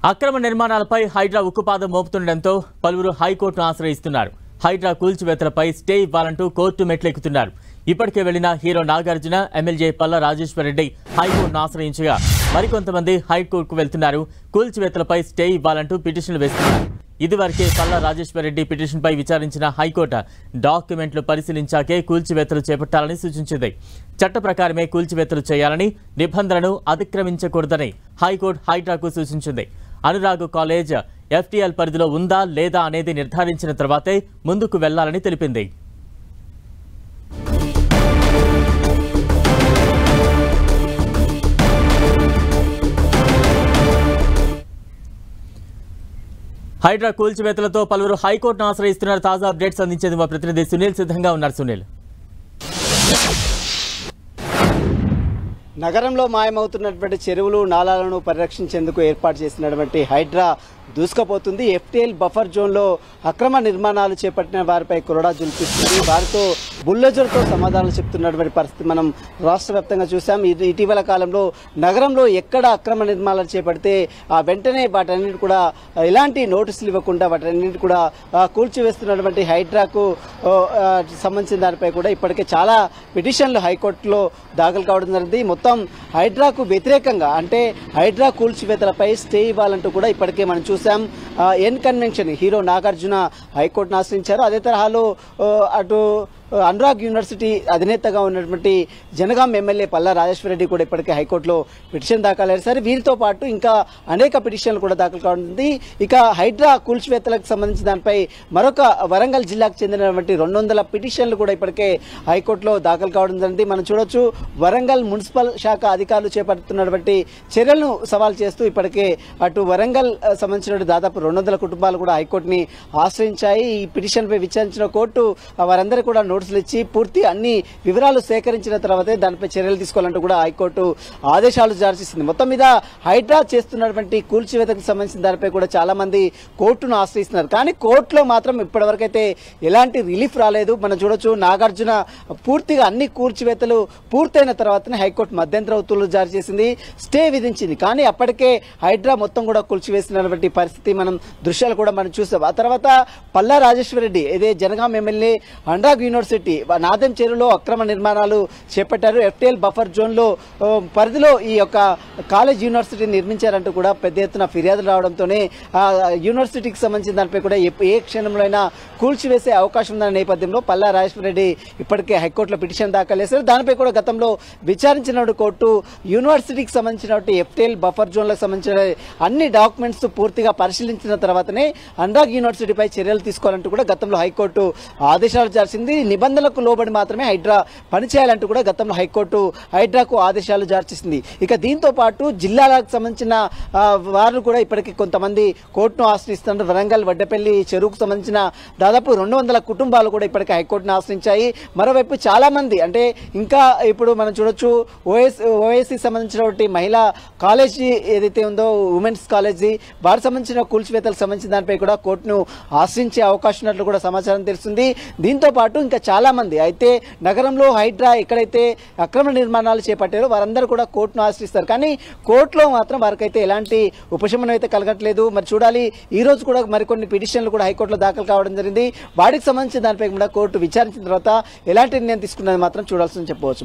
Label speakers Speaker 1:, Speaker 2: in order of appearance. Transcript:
Speaker 1: అక్రమ నిర్మాణాలపై హైడ్రా ఉక్కుపాదం మోపుతుండటంతో పలువురు హైకోర్టును ఆశ్రయిస్తున్నారు. హైడ్రా కూల్చివేతలపై స్టే ఇవ్వాలంటూ కోర్టు మెట్లెక్కుతున్నారు. ఇప్పటికే వెళ్లిన హీరో నాగార్జున, ఎమ్మెల్యే పల్లా రాజేశ్వర్ రెడ్డి హైకోర్టును ఆశ్రయించగా మరికొంతమంది హైకోర్టుకు వెళ్తున్నారు. కూల్చివేతలపై స్టే ఇవ్వాలంటూ పిటిషన్లు వేస్తున్నారు. ఇదివరకే పల్లా రాజేశ్వర్ రెడ్డి పిటిషన్పై విచారించిన హైకోర్టు డాక్యుమెంట్లు పరిశీలించాకే కూల్చివేతలు చేపట్టాలని సూచించింది. చట్ట ప్రకారమే కూల్చివేతలు చేయాలని, నిబంధనలను అతిక్రమించకూడదని హైకోర్టు హైడ్రాకు సూచించింది. అనురాగ్ కాలేజ్ ఎఫ్టీఎల్ పరిధిలో ఉందా లేదా అనేది నిర్ధారించిన తర్వాతే ముందుకు వెళ్లాలని తెలిపింది. హైడ్రా కూల్చివేతలతో పలువురు హైకోర్టును ఆశ్రయిస్తున్నారు. తాజా అప్డేట్స్ అందించేది మా ప్రతినిధి సునీల్ సిద్ధంగా ఉన్నారు. సునీల్,
Speaker 2: నగరంలో మాయమవుతున్నటువంటి చెరువులు, నాలాలను పరిరక్షించేందుకు ఏర్పాటు చేసినటువంటి హైడ్రా దూసుకుపోతుంది. ఎఫ్టీఎల్ బఫర్ జోన్లో అక్రమ నిర్మాణాలు చేపట్టిన వారిపై కొరడా జుల్పిస్తుంది. వారితో బుల్డోజర్తో సమాధానాలు చెప్తున్నటువంటి పరిస్థితి మనం రాష్ట్ర వ్యాప్తంగా చూసాం. ఇటీవల కాలంలో నగరంలో ఎక్కడ అక్రమ నిర్మాణాలు చేపడితే వెంటనే వాటన్నిటి కూడా ఎలాంటి నోటీసులు ఇవ్వకుండా వాటన్నిటి కూడా కూల్చివేస్తున్నటువంటి హైడ్రాకు సంబంధించిన దానిపై కూడా ఇప్పటికే చాలా పిటిషన్లు హైకోర్టులో దాఖలు కావడం జరిగింది. మొత్తం హైడ్రాకు వ్యతిరేకంగా, అంటే హైడ్రా కూల్చివేతలపై స్టే ఇవ్వాలంటూ కూడా ఇప్పటికే మనం చూసాం. ఎన్ కన్వెన్షన్ హీరో నాగార్జున హైకోర్టును ఆశ్రయించారు. అదే తరహాలో అటు అనురాగ్ యూనివర్సిటీ అధినేతగా ఉన్నటువంటి జనగాం ఎమ్మెల్యే పల్లా రాజేశ్వర్ రెడ్డి కూడా ఇప్పటికే హైకోర్టులో పిటిషన్ దాఖలు చేశారు. వీరితో పాటు ఇంకా అనేక పిటిషన్లు కూడా దాఖలు కానుంది. ఇక హైడ్రా కూల్చివేతలకు సంబంధించి దానిపై మరొక వరంగల్ జిల్లాకు చెందినటువంటి 200 పిటిషన్లు కూడా ఇప్పటికే హైకోర్టులో దాఖలు కావడం జరిగింది. మనం చూడొచ్చు, వరంగల్ మున్సిపల్ శాఖ అధికారులు చేపడుతున్నటువంటి చర్యలను సవాల్ చేస్తూ ఇప్పటికే అటు వరంగల్ సంబంధించిన దాదాపు 200 కుటుంబాలు కూడా హైకోర్టుని ఆశ్రయించాయి. ఈ పిటిషన్పై విచారించిన కోర్టు వారందరూ కూడా నోటీసులు ఇచ్చి పూర్తి అన్ని వివరాలు సేకరించిన తర్వాతే దానిపై చర్యలు తీసుకోవాలంటూ కూడా హైకోర్టు ఆదేశాలు జారీ చేసింది. మొత్తం మీద హైడ్రా చేస్తున్నటువంటి కూల్చివేతకు సంబంధించిన దానిపై కూడా చాలా మంది కోర్టును ఆశ్రయిస్తున్నారు. కానీ కోర్టులో మాత్రం ఇప్పటివరకైతే ఎలాంటి రిలీఫ్ రాలేదు. మనం చూడొచ్చు, నాగార్జున పూర్తిగా అన్ని కూల్చివేతలు పూర్తయిన తర్వాతనే హైకోర్టు మధ్యంతర ఉత్తర్వులు జారీ చేసింది, స్టే విధించింది. కానీ అప్పటికే హైడ్రా మొత్తం కూడా కూల్చివేసినటువంటి పరిస్థితి మనం దృశ్యాలు కూడా మనం చూసాం. ఆ తర్వాత పల్లా రాజేశ్వర్ రెడ్డి ఇదే జనగాం ఎమ్మెల్యే అనురాగ్ యూనివర్సిటీ నాదెం చెరువులో అక్రమ నిర్మాణాలు చేపట్టారు. ఎఫ్టీఎల్ బఫర్ జోన్ లో పరిధిలో ఈ యొక్క కాలేజ్ యూనివర్సిటీ నిర్మించారంటూ కూడా పెద్ద ఎత్తున ఫిర్యాదులు రావడంతోనే యూనివర్సిటీకి సంబంధించిన దానిపై కూడా ఏ క్షణంలో అయినా కూల్చివేసే అవకాశం ఉన్న నేపథ్యంలో పల్లా రాజేశ్వర రెడ్డి ఇప్పటికే హైకోర్టులో పిటిషన్ దాఖలు చేశారు. దానిపై కూడా గతంలో విచారించిన కోర్టు యూనివర్సిటీకి సంబంధించినటువంటి ఎఫ్టీఎల్ బఫర్ జోన్లకు సంబంధించిన అన్ని డాక్యుమెంట్స్ పూర్తిగా పరిశీలించిన తర్వాతనే అనురాగ్ యూనివర్సిటీపై చర్యలు తీసుకోవాలంటూ కూడా గతంలో హైకోర్టు ఆదేశాలు జారింది. నిబంధనలకు లోబడి మాత్రమే హైడ్రా పనిచేయాలంటూ కూడా గతంలో హైకోర్టు హైడ్రాకు ఆదేశాలు జారీ చేసింది. ఇక దీంతో పాటు జిల్లాలకు సంబంధించిన వారు కూడా ఇప్పటికీ కొంతమంది కోర్టును ఆశ్రయిస్తున్నారు. వరంగల్ వడ్డపల్లి చెరువుకు సంబంధించిన దాదాపు 200 కుటుంబాలు కూడా ఇప్పటికీ హైకోర్టును ఆశ్రయించాయి. మరోవైపు చాలా మంది, అంటే ఇంకా ఇప్పుడు మనం చూడొచ్చు, ఓఎస్సీ సంబంధించినటువంటి మహిళా కాలేజీ ఏదైతే ఉందో, ఉమెన్స్ కాలేజీ, వారికి సంబంధించిన కూల్చివేతలకు సంబంధించిన దానిపై కూడా కోర్టును ఆశ్రయించే అవకాశం ఉన్నట్లు కూడా సమాచారం తెలుస్తుంది. దీంతో పాటు ఇంకా చాలా మంది అయితే నగరంలో హైడ్రా ఎక్కడైతే అక్రమ నిర్మాణాలు చేపట్టారో వారందరూ కూడా కోర్టును ఆశ్రయిస్తారు. కానీ కోర్టులో మాత్రం వారికైతే ఎలాంటి ఉపశమనం అయితే కలగట్లేదు. మరి చూడాలి, ఈ రోజు కూడా మరికొన్ని పిటిషన్లు కూడా హైకోర్టులో దాఖలు కావడం జరిగింది. వాటికి సంబంధించిన దానిపై కూడా కోర్టు విచారించిన తర్వాత ఎలాంటి నిర్ణయం తీసుకున్నది మాత్రం చూడాల్సిందని చెప్పవచ్చు.